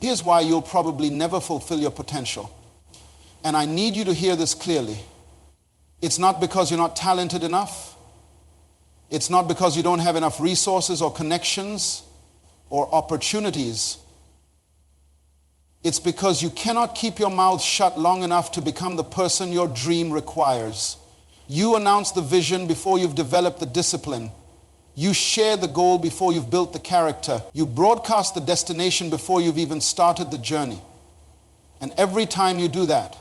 Here's why you'll probably never fulfill your potential. And I need you to hear this clearly. It's not because you're not talented enough. It's not because you don't have enough resources or connections or opportunities. It's because you cannot keep your mouth shut long enough to become the person your dream requires. You announce the vision before you've developed the discipline. You share the goal before you've built the character. You broadcast the destination before you've even started the journey. And every time you do that,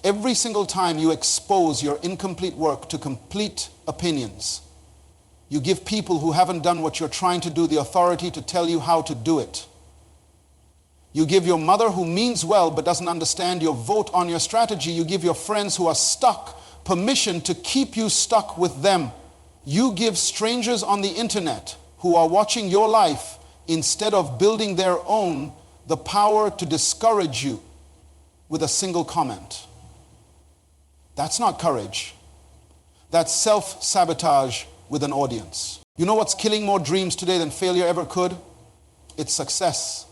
every single time you expose your incomplete work to complete opinions, you give people who haven't done what you're trying to do the authority to tell you how to do it. You give your mother, who means well but doesn't understand your vote on your strategy. You give your friends who are stuck permission to keep you stuck with them. You give strangers on the internet who are watching your life, instead of building their own, the power to discourage you with a single comment. That's not courage. That's self-sabotage with an audience. You know what's killing more dreams today than failure ever could? It's success.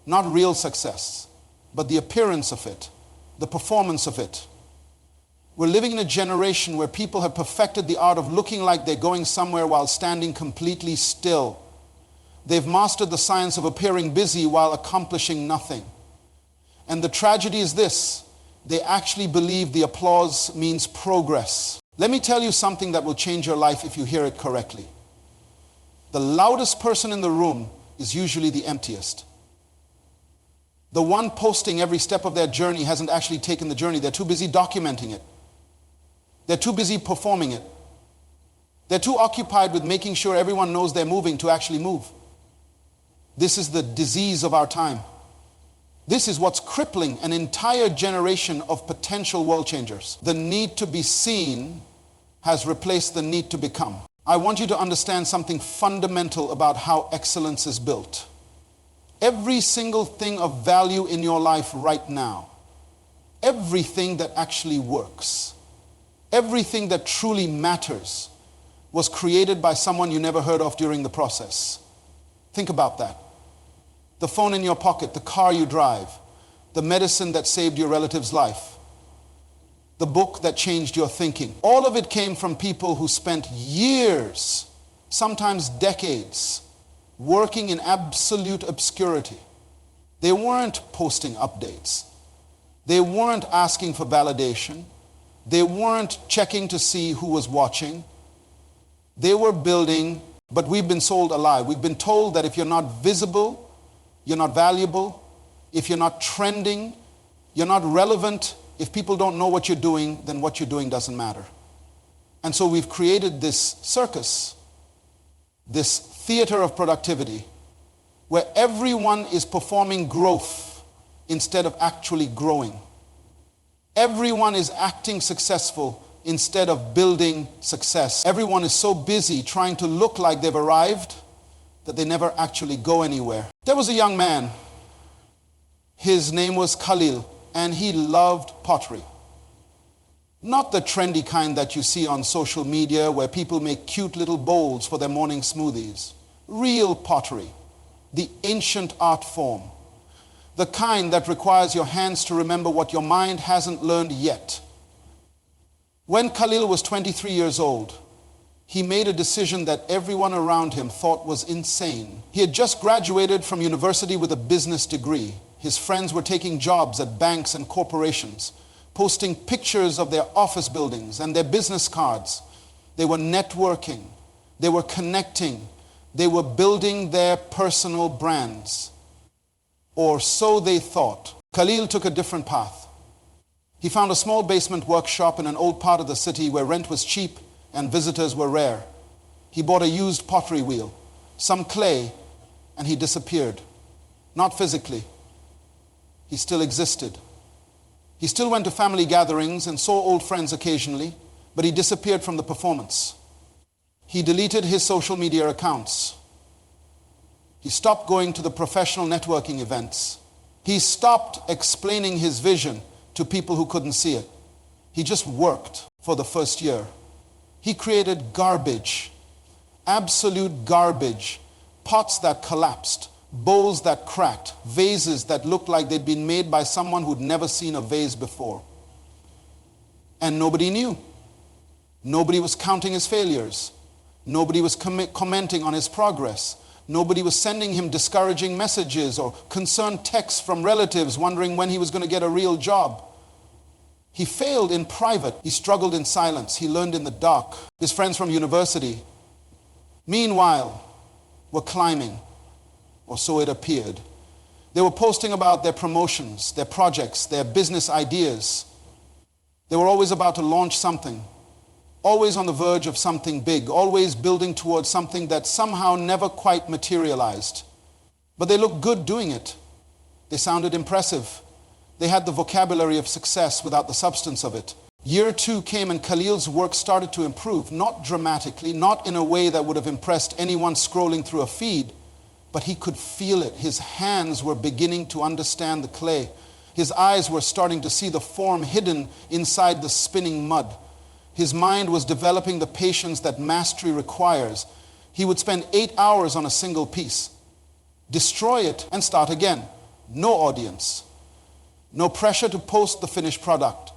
Not real success, but the appearance of it, the performance of it. We're living in a generation where people have perfected the art of looking like they're going somewhere while standing completely still. They've mastered the science of appearing busy while accomplishing nothing. And the tragedy is this: they actually believe the applause means progress. Let me tell you something that will change your life if you hear it correctly. The loudest person in the room is usually the emptiest. The one posting every step of their journey hasn't actually taken the journey. They're too busy documenting it. They're too busy performing it. They're too occupied with making sure everyone knows they're moving to actually move. This is the disease of our time. This is what's crippling an entire generation of potential world changers. The need to be seen has replaced the need to become. I want you to understand something fundamental about how excellence is built. Every single thing of value in your life right now, everything that actually works, everything that truly matters, was created by someone you never heard of during the process. Think about that. The phone in your pocket, the car you drive, the medicine that saved your relative's life, the book that changed your thinking. All of it came from people who spent years, sometimes decades, working in absolute obscurity. They weren't posting updates. They weren't asking for validation. They weren't checking to see who was watching. They were building, but we've been sold a lie. We've been told that if you're not visible, you're not valuable. If you're not trending, you're not relevant. If people don't know what you're doing, then what you're doing doesn't matter. And so we've created this circus, this theater of productivity, where everyone is performing growth instead of actually growing. Everyone is acting successful instead of building success. Everyone is so busy trying to look like they've arrived that they never actually go anywhere. There was a young man. His name was Khalil, and he loved pottery. Not the trendy kind that you see on social media where people make cute little bowls for their morning smoothies. Real pottery, the ancient art form. The kind that requires your hands to remember what your mind hasn't learned yet. When Khalil was 23 years old, he made a decision that everyone around him thought was insane. He had just graduated from university with a business degree. His friends were taking jobs at banks and corporations, posting pictures of their office buildings and their business cards. They were networking. They were connecting. They were building their personal brands. Or so they thought. Khalil took a different path. He found a small basement workshop in an old part of the city where rent was cheap and visitors were rare. He bought a used pottery wheel, some clay, and he disappeared. Not physically. He still existed. He still went to family gatherings and saw old friends occasionally, but he disappeared from the performance. He deleted his social media accounts. He stopped going to the professional networking events. He stopped explaining his vision to people who couldn't see it. He just worked for the first year. He created garbage, absolute garbage, pots that collapsed, bowls that cracked, vases that looked like they'd been made by someone who'd never seen a vase before. And nobody knew. Nobody was counting his failures. Nobody was commenting on his progress. Nobody was sending him discouraging messages or concerned texts from relatives wondering when he was going to get a real job. He failed in private. He struggled in silence. He learned in the dark. His friends from university, meanwhile, were climbing, or so it appeared. They were posting about their promotions, their projects, their business ideas. They were always about to launch something, always on the verge of something big, always building towards something that somehow never quite materialized. But they looked good doing it. They sounded impressive. They had the vocabulary of success without the substance of it. Year 2 came and Khalil's work started to improve, not dramatically, not in a way that would have impressed anyone scrolling through a feed, but he could feel it. His hands were beginning to understand the clay. His eyes were starting to see the form hidden inside the spinning mud. His mind was developing the patience that mastery requires. He would spend 8 hours on a single piece, destroy it, and start again. No audience. No pressure to post the finished product.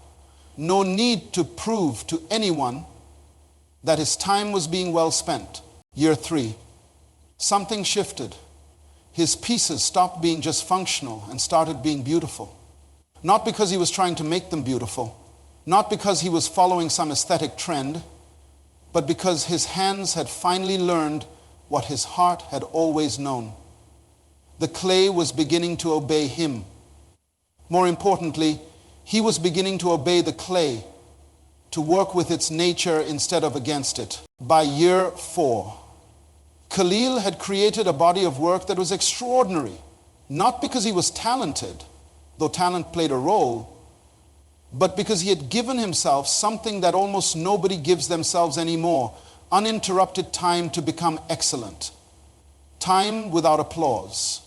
No need to prove to anyone that his time was being well spent. Year 3, something shifted. His pieces stopped being just functional and started being beautiful. Not because he was trying to make them beautiful, not because he was following some aesthetic trend, but because his hands had finally learned what his heart had always known. The clay was beginning to obey him. More importantly, he was beginning to obey the clay, to work with its nature instead of against it. By year 4, Khalil had created a body of work that was extraordinary, not because he was talented, though talent played a role, but because he had given himself something that almost nobody gives themselves anymore: uninterrupted time to become excellent. Time without applause.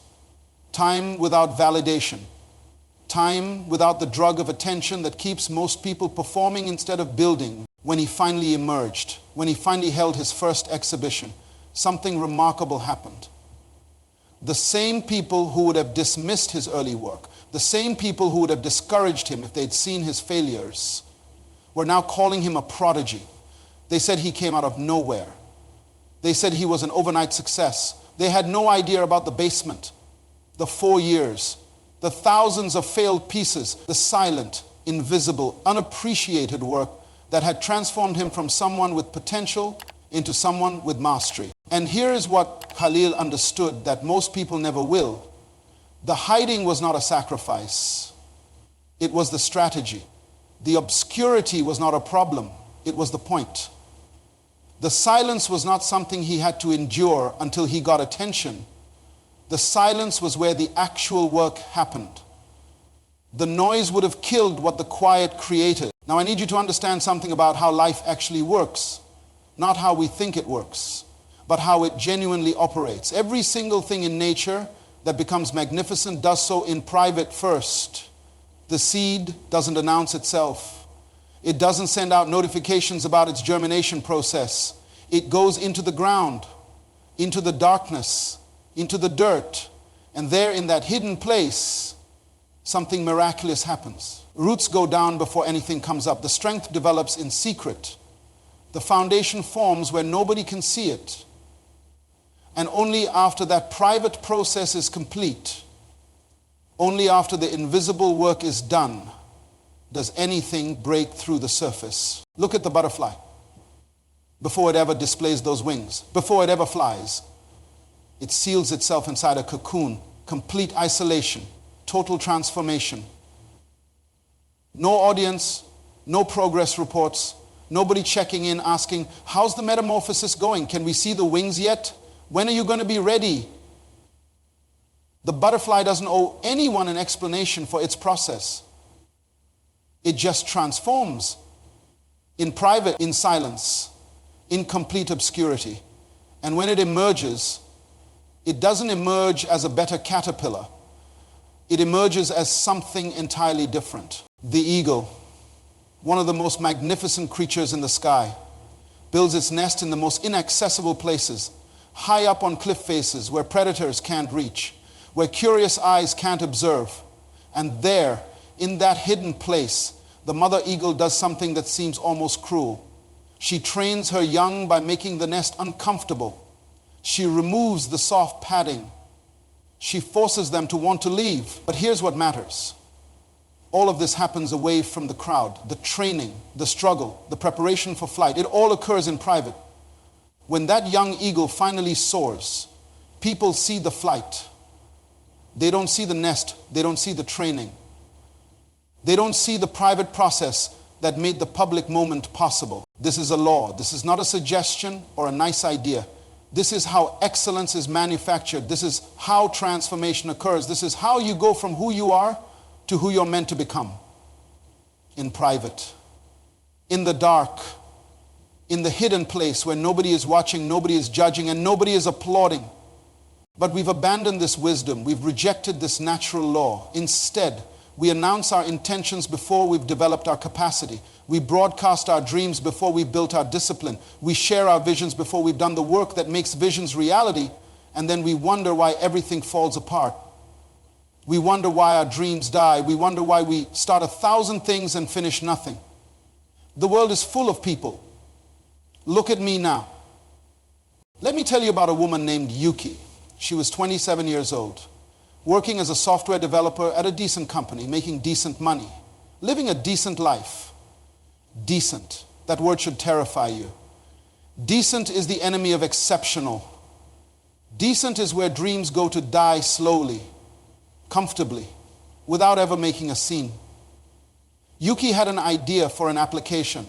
Time without validation. Time without the drug of attention that keeps most people performing instead of building. When he finally emerged, when he finally held his first exhibition, something remarkable happened. The same people who would have dismissed his early work, the same people who would have discouraged him if they'd seen his failures, were now calling him a prodigy. They said he came out of nowhere. They said he was an overnight success. They had no idea about the basement, the 4 years, the thousands of failed pieces, the silent, invisible, unappreciated work that had transformed him from someone with potential into someone with mastery. And here is what Khalil understood that most people never will. The hiding was not a sacrifice. It was the strategy. The obscurity was not a problem. It was the point. The silence was not something he had to endure until he got attention. The silence was where the actual work happened. The noise would have killed what the quiet created. Now I need you to understand something about how life actually works. Not how we think it works, but how it genuinely operates. Every single thing in nature that becomes magnificent does so in private first. The seed doesn't announce itself. It doesn't send out notifications about its germination process. It goes into the ground, into the darkness, into the dirt, and there in that hidden place, something miraculous happens. Roots go down before anything comes up. The strength develops in secret. The foundation forms where nobody can see it. And only after that private process is complete, only after the invisible work is done, does anything break through the surface. Look at the butterfly. Before it ever displays those wings, before it ever flies, it seals itself inside a cocoon, complete isolation, total transformation. No audience, no progress reports, nobody checking in asking, how's the metamorphosis going? Can we see the wings yet? When are you going to be ready? The butterfly doesn't owe anyone an explanation for its process. It just transforms in private, in silence, in complete obscurity. And when it emerges, it doesn't emerge as a better caterpillar. It emerges as something entirely different. The eagle, one of the most magnificent creatures in the sky, builds its nest in the most inaccessible places, high up on cliff faces where predators can't reach. where curious eyes can't observe. And there, in that hidden place, the mother eagle does something that seems almost cruel. She trains her young by making the nest uncomfortable. She removes the soft padding. She forces them to want to leave. But here's what matters. All of this happens away from the crowd. The training, the struggle, the preparation for flight, it all occurs in private. When that young eagle finally soars, people see the flight. They don't see the nest. They don't see the training. They don't see the private process that made the public moment possible. This is a law. This is not a suggestion or a nice idea. This is how excellence is manufactured. This is how transformation occurs. This is how you go from who you are to who you're meant to become. In private, in the dark, in the hidden place where nobody is watching, nobody is judging, and nobody is applauding. But we've abandoned this wisdom. We've rejected this natural law. Instead, we announce our intentions before we've developed our capacity. We broadcast our dreams before we've built our discipline. We share our visions before we've done the work that makes visions reality. And then we wonder why everything falls apart. We wonder why our dreams die. We wonder why we start 1,000 things and finish nothing. The world is full of people. Look at me now. Let me tell you about a woman named Yuki. She was 27 years old, working as a software developer at a decent company, making decent money, living a decent life. Decent. That word should terrify you. Decent is the enemy of exceptional. Decent is where dreams go to die slowly, comfortably, without ever making a scene. Yuki had an idea for an application,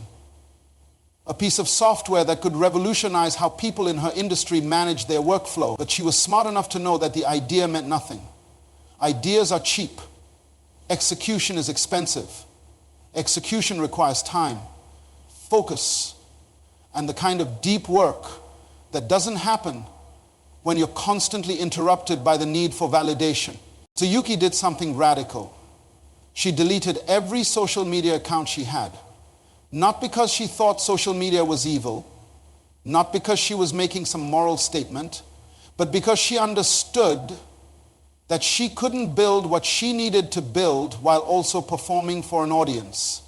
a piece of software that could revolutionize how people in her industry manage their workflow. But she was smart enough to know that the idea meant nothing. Ideas are cheap. Execution is expensive. Execution requires time, focus, and the kind of deep work that doesn't happen when you're constantly interrupted by the need for validation. So Yuki did something radical. She deleted every social media account she had. Not because she thought social media was evil, not because she was making some moral statement, but because she understood that she couldn't build what she needed to build while also performing for an audience.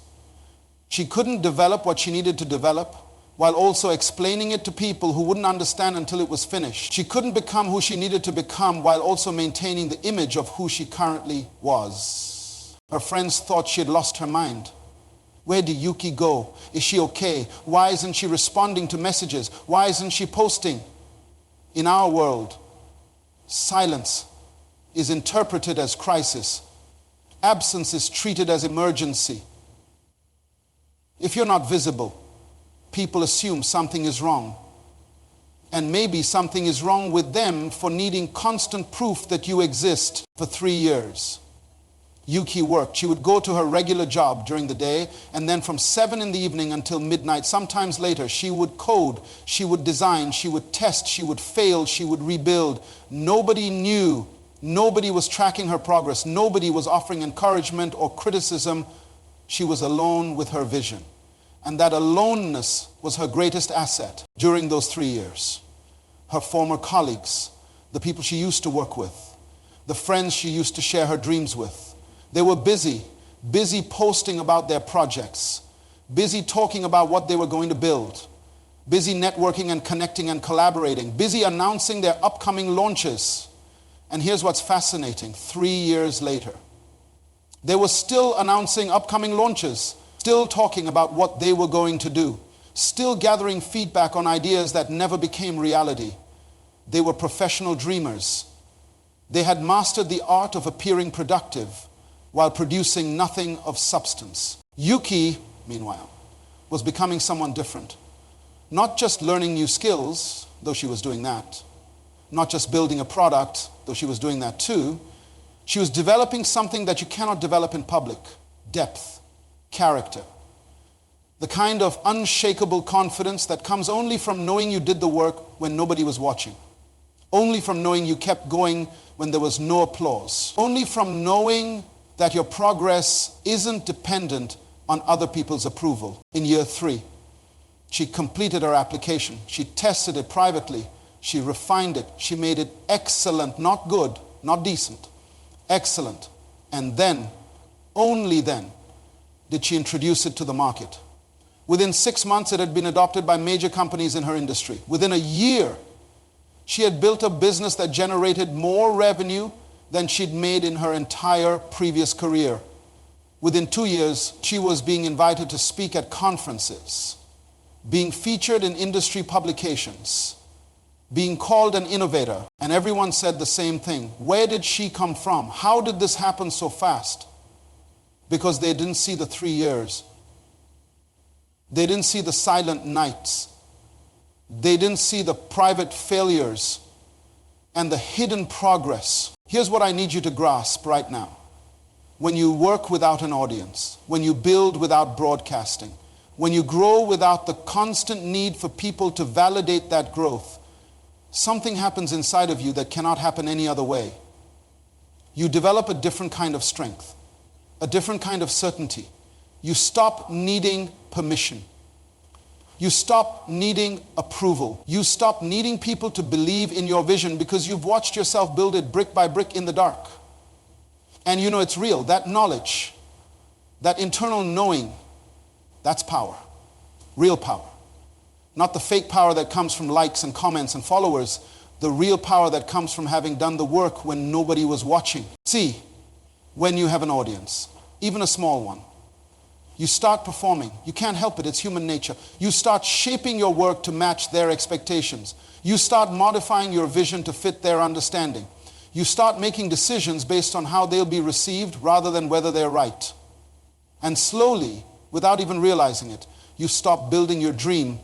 She couldn't develop what she needed to develop while also explaining it to people who wouldn't understand until it was finished. She couldn't become who she needed to become while also maintaining the image of who she currently was. Her friends thought she had lost her mind. Where did Yuki go? Is she okay? Why isn't she responding to messages? Why isn't she posting? In our world, silence is interpreted as crisis. Absence is treated as emergency. If you're not visible, people assume something is wrong. And maybe something is wrong with them for needing constant proof that you exist. For 3 years, Yuki worked. She would go to her regular job during the day, and then from 7 in the evening until midnight, sometimes later, she would code, she would design, she would test, she would fail, she would rebuild. Nobody knew. Nobody was tracking her progress. Nobody was offering encouragement or criticism. She was alone with her vision. And that aloneness was her greatest asset during those 3 years. Her former colleagues, the people she used to work with, the friends she used to share her dreams with, they were busy posting about their projects, busy talking about what they were going to build, busy networking and connecting and collaborating, busy announcing their upcoming launches. And here's what's fascinating. 3 years later, they were still announcing upcoming launches, still talking about what they were going to do, still gathering feedback on ideas that never became reality. They were professional dreamers. They had mastered the art of appearing productive while producing nothing of substance. Yuki, meanwhile, was becoming someone different. Not just learning new skills, though she was doing that. Not just building a product, though she was doing that too. She was developing something that you cannot develop in public. Depth, character. The kind of unshakable confidence that comes only from knowing you did the work when nobody was watching. Only from knowing you kept going when there was no applause. Only from knowing that your progress isn't dependent on other people's approval. In year 3, she completed her application. She tested it privately. She refined it. She made it excellent, not good, not decent, excellent. And then, only then, did she introduce it to the market. Within 6 months, it had been adopted by major companies in her industry. Within a year, she had built a business that generated more revenue than she'd made in her entire previous career. Within 2 years, she was being invited to speak at conferences, being featured in industry publications, being called an innovator. And everyone said the same thing. Where did she come from? How did this happen so fast? Because they didn't see the 3 years. They didn't see the silent nights. They didn't see the private failures and the hidden progress. Here's what I need you to grasp right now. When you work without an audience, when you build without broadcasting, when you grow without the constant need for people to validate that growth, something happens inside of you that cannot happen any other way. You develop a different kind of strength, a different kind of certainty. You stop needing permission. You stop needing approval. You stop needing people to believe in your vision because you've watched yourself build it brick by brick in the dark. And you know it's real. That knowledge, that internal knowing, that's power. Real power. Not the fake power that comes from likes and comments and followers. The real power that comes from having done the work when nobody was watching. See, when you have an audience, even a small one, you start performing. You can't help it. It's human nature. You start shaping your work to match their expectations. You start modifying your vision to fit their understanding. You start making decisions based on how they'll be received rather than whether they're right. And slowly, without even realizing it, you stop building your dream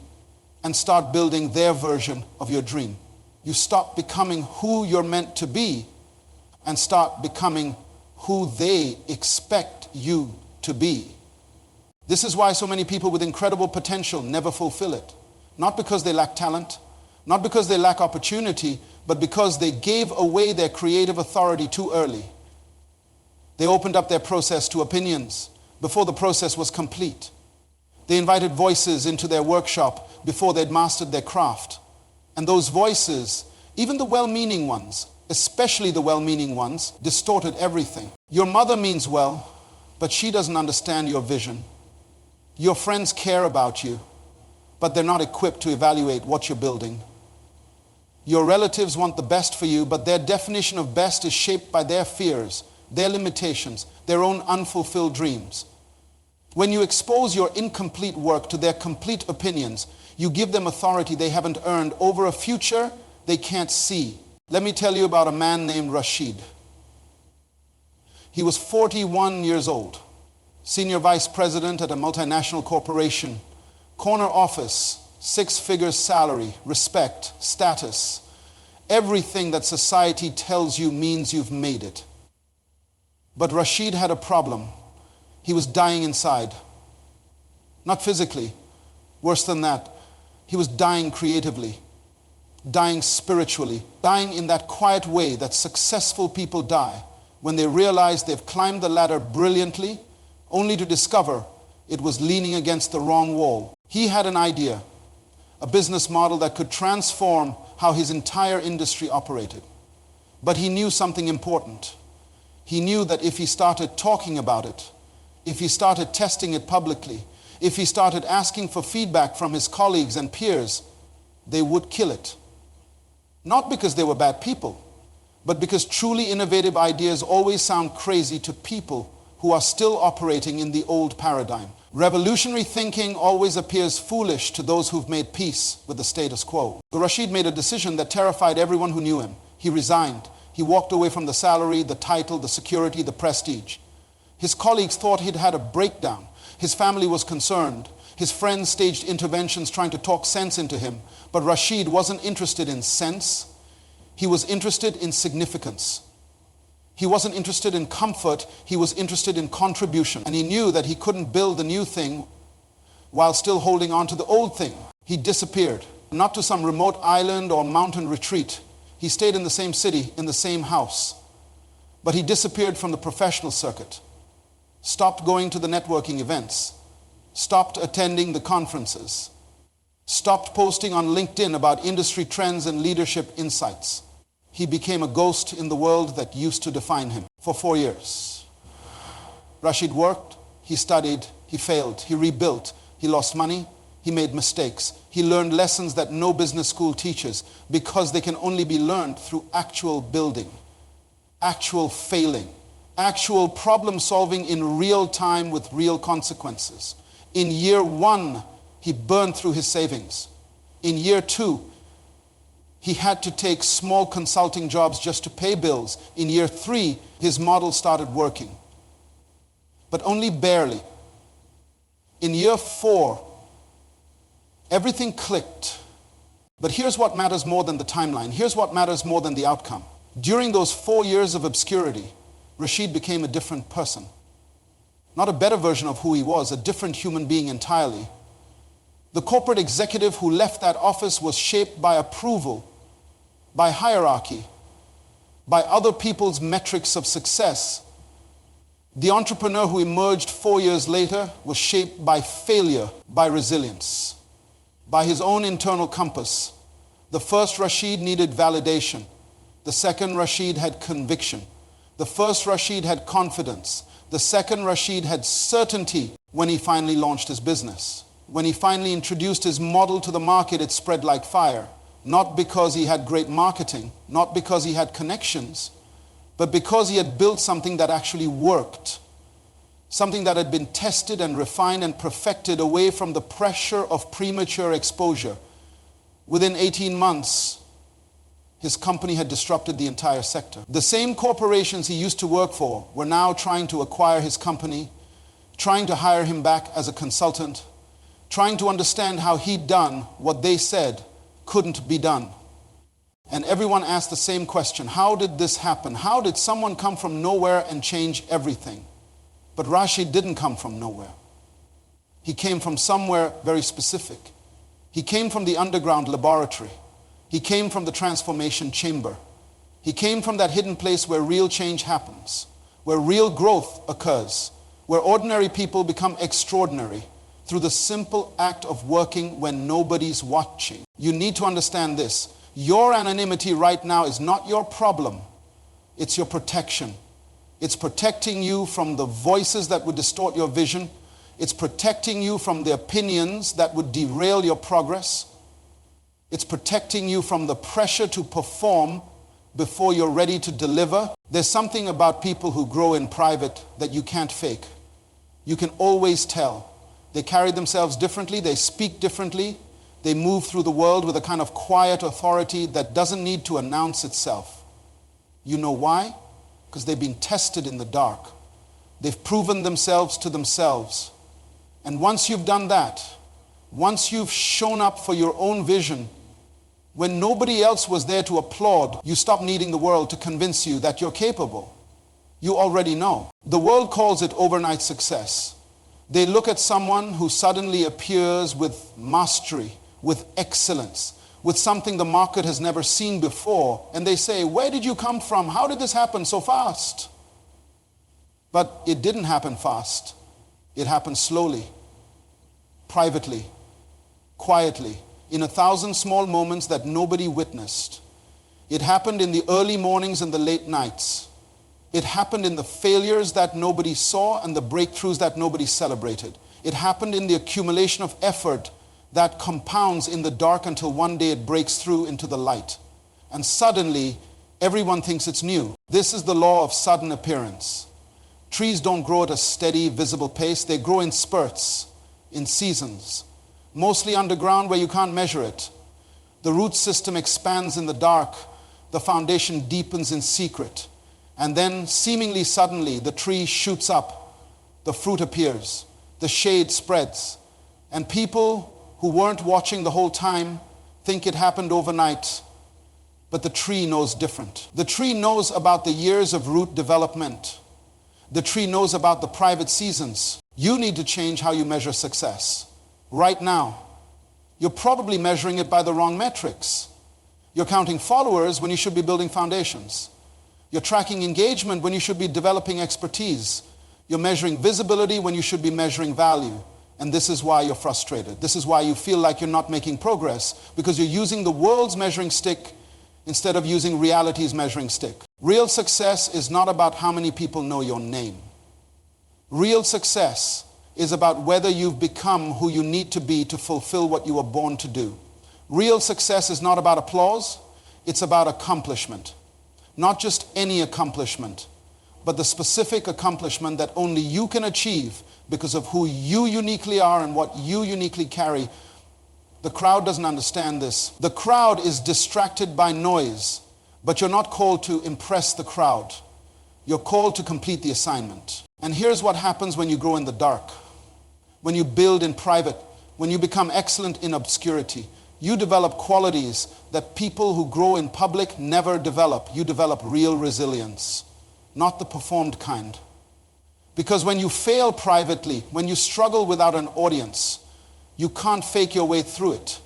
and start building their version of your dream. You stop becoming who you're meant to be and start becoming who they expect you to be. This is why so many people with incredible potential never fulfill it. Not because they lack talent, not because they lack opportunity, but because they gave away their creative authority too early. They opened up their process to opinions before the process was complete. They invited voices into their workshop before they'd mastered their craft. And those voices, even the well-meaning ones, especially the well-meaning ones, distorted everything. Your mother means well, but she doesn't understand your vision. Your friends care about you, but they're not equipped to evaluate what you're building. Your relatives want the best for you, but their definition of best is shaped by their fears, their limitations, their own unfulfilled dreams. When you expose your incomplete work to their complete opinions, you give them authority they haven't earned over a future they can't see. Let me tell you about a man named Rashid. He was 41 years old. Senior vice president at a multinational corporation, corner office, 6-figure salary, respect, status, everything that society tells you means you've made it. But Rashid had a problem. He was dying inside. Not physically. Worse than that, he was dying creatively, dying spiritually, dying in that quiet way that successful people die when they realize they've climbed the ladder brilliantly only to discover it was leaning against the wrong wall. He had an idea, a business model that could transform how his entire industry operated. But he knew something important. He knew that if he started talking about it, if he started testing it publicly, if he started asking for feedback from his colleagues and peers, they would kill it. Not because they were bad people, but because truly innovative ideas always sound crazy to people who are still operating in the old paradigm. Revolutionary thinking always appears foolish to those who've made peace with the status quo. So Rashid made a decision that terrified everyone who knew him. He resigned. He walked away from the salary, the title, the security, the prestige. His colleagues thought he'd had a breakdown. His family was concerned. His friends staged interventions trying to talk sense into him. But Rashid wasn't interested in sense. He was interested in significance. He wasn't interested in comfort, he was interested in contribution. And he knew that he couldn't build the new thing while still holding on to the old thing. He disappeared, not to some remote island or mountain retreat. He stayed in the same city, in the same house. But he disappeared from the professional circuit, stopped going to the networking events, stopped attending the conferences, stopped posting on LinkedIn about industry trends and leadership insights. he became a ghost in the world that used to define him for 4 years. Rashid worked, he studied, he failed, he rebuilt, he lost money, he made mistakes. He learned lessons that no business school teaches because they can only be learned through actual building, actual failing, actual problem solving in real time with real consequences. In year 1, he burned through his savings. In year 2, he had to take small consulting jobs just to pay bills. In year 3, his model started working, but only barely. In year 4, everything clicked. But here's what matters more than the timeline. Here's what matters more than the outcome. During those 4 years of obscurity, Rashid became a different person. Not a better version of who he was, a different human being entirely. The corporate executive who left that office was shaped by approval, by hierarchy, by other people's metrics of success. The entrepreneur who emerged 4 years later was shaped by failure, by resilience, by his own internal compass. The first Rashid needed validation. The second Rashid had conviction. The first Rashid had confidence. The second Rashid had certainty when he finally launched his business. When he finally introduced his model to the market, it spread like fire. Not because he had great marketing, not because he had connections, but because he had built something that actually worked. Something that had been tested and refined and perfected away from the pressure of premature exposure. Within 18 months, his company had disrupted the entire sector. The same corporations he used to work for were now trying to acquire his company, trying to hire him back as a consultant, trying to understand how he'd done what they said couldn't be done. And everyone asked the same question: how did this happen? How did someone come from nowhere and change everything? But Rashid didn't come from nowhere. He came from somewhere very specific. He came from the underground laboratory. He came from the transformation chamber. He came from that hidden place where real change happens, where real growth occurs, where ordinary people become extraordinary through the simple act of working when nobody's watching. You need to understand this. Your anonymity right now is not your problem. It's your protection. It's protecting you from the voices that would distort your vision. It's protecting you from the opinions that would derail your progress. It's protecting you from the pressure to perform before you're ready to deliver. There's something about people who grow in private that you can't fake. You can always tell. They carry themselves differently. They speak differently. They move through the world with a kind of quiet authority that doesn't need to announce itself. You know why? Because they've been tested in the dark. They've proven themselves to themselves. And once you've done that, once you've shown up for your own vision, when nobody else was there to applaud, you stop needing the world to convince you that you're capable. You already know. The world calls it overnight success. They look at someone who suddenly appears with mastery, with excellence, with something the market has never seen before, and they say, where did you come from? How did this happen so fast? But it didn't happen fast. It happened slowly, privately, quietly, in 1,000 small moments that nobody witnessed. It happened in the early mornings and the late nights. It happened in the failures that nobody saw and the breakthroughs that nobody celebrated. It happened in the accumulation of effort that compounds in the dark until one day it breaks through into the light. And suddenly, everyone thinks it's new. This is the law of sudden appearance. Trees don't grow at a steady, visible pace. They grow in spurts, in seasons, mostly underground where you can't measure it. The root system expands in the dark. The foundation deepens in secret. And then, seemingly suddenly, the tree shoots up. The fruit appears. The shade spreads. And people who weren't watching the whole time think it happened overnight. But the tree knows different. The tree knows about the years of root development. The tree knows about the private seasons. You need to change how you measure success. Right now, you're probably measuring it by the wrong metrics. You're counting followers when you should be building foundations. You're tracking engagement when you should be developing expertise. You're measuring visibility when you should be measuring value. And this is why you're frustrated. This is why you feel like you're not making progress, because you're using the world's measuring stick instead of using reality's measuring stick. Real success is not about how many people know your name. Real success is about whether you've become who you need to be to fulfill what you were born to do. Real success is not about applause, it's about accomplishment. Not just any accomplishment, but the specific accomplishment that only you can achieve because of who you uniquely are and what you uniquely carry. The crowd doesn't understand this. The crowd is distracted by noise, but you're not called to impress the crowd. You're called to complete the assignment. And here's what happens when you grow in the dark. When you build in private, when you become excellent in obscurity, you develop qualities that people who grow in public never develop. You develop real resilience, not the performed kind. Because when you fail privately, when you struggle without an audience, you can't fake your way through it.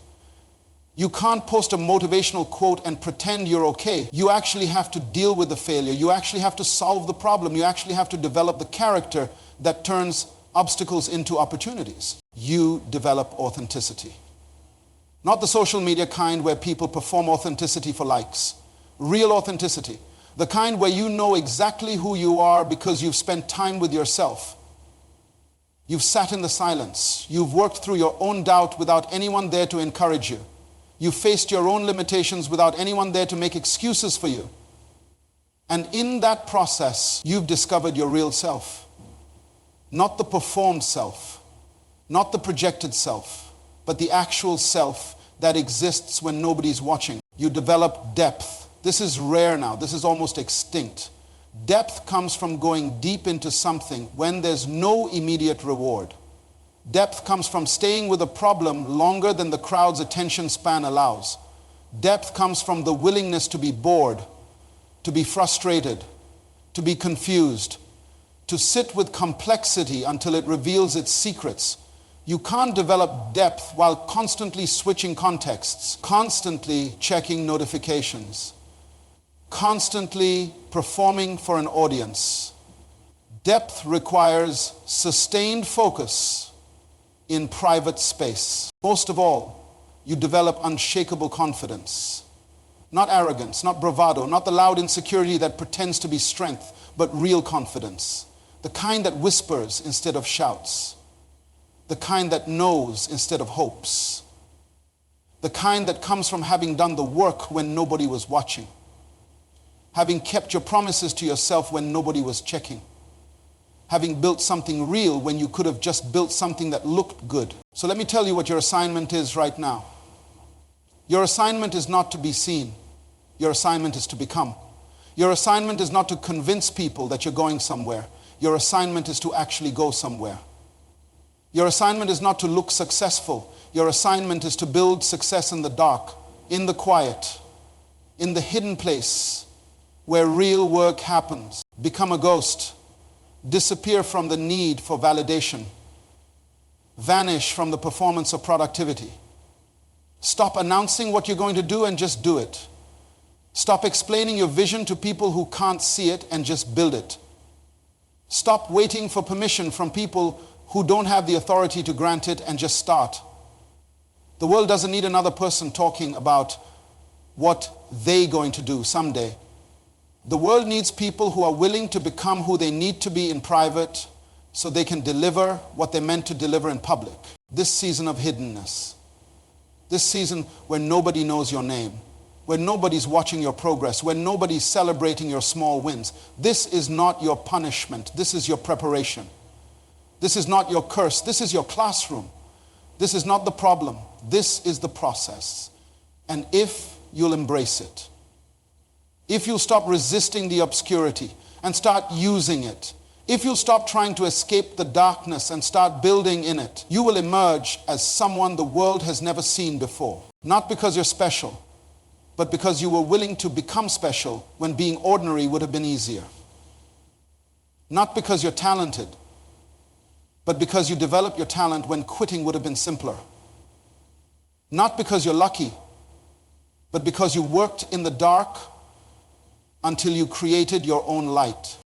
You can't post a motivational quote and pretend you're okay. You actually have to deal with the failure. You actually have to solve the problem. You actually have to develop the character that turns obstacles into opportunities. You develop authenticity. Not the social media kind where people perform authenticity for likes. Real authenticity. The kind where you know exactly who you are because you've spent time with yourself. You've sat in the silence. You've worked through your own doubt without anyone there to encourage you. You've faced your own limitations without anyone there to make excuses for you. And in that process, you've discovered your real self. Not the performed self, not the projected self, but the actual self that exists when nobody's watching. You develop depth. This is rare now. This is almost extinct. Depth comes from going deep into something when there's no immediate reward. Depth comes from staying with a problem longer than the crowd's attention span allows. Depth comes from the willingness to be bored, to be frustrated, to be confused, to sit with complexity until it reveals its secrets. You can't develop depth while constantly switching contexts, constantly checking notifications, constantly performing for an audience. Depth requires sustained focus in private space. Most of all, you develop unshakable confidence. Not arrogance, not bravado, not the loud insecurity that pretends to be strength, but real confidence. The kind that whispers instead of shouts. The kind that knows instead of hopes. The kind that comes from having done the work when nobody was watching. Having kept your promises to yourself when nobody was checking. Having built something real when you could have just built something that looked good. So let me tell you what your assignment is right now. Your assignment is not to be seen. Your assignment is to become. Your assignment is not to convince people that you're going somewhere. Your assignment is to actually go somewhere. Your assignment is not to look successful. Your assignment is to build success in the dark, in the quiet, in the hidden place where real work happens. Become a ghost. Disappear from the need for validation. Vanish from the performance of productivity. Stop announcing what you're going to do and just do it. Stop explaining your vision to people who can't see it and just build it. Stop waiting for permission from people who don't have the authority to grant it and just start. The world doesn't need another person talking about what they're going to do someday. The world needs people who are willing to become who they need to be in private so they can deliver what they're meant to deliver in public. This season of hiddenness, this season where nobody knows your name, where nobody's watching your progress, where nobody's celebrating your small wins, this is not your punishment. This is your preparation. This is not your curse. This is your classroom. This is not the problem. This is the process. And if you'll embrace it, if you'll stop resisting the obscurity and start using it, if you'll stop trying to escape the darkness and start building in it, you will emerge as someone the world has never seen before. Not because you're special, but because you were willing to become special when being ordinary would have been easier. Not because you're talented, but because you developed your talent when quitting would have been simpler. Not because you're lucky, but because you worked in the dark until you created your own light.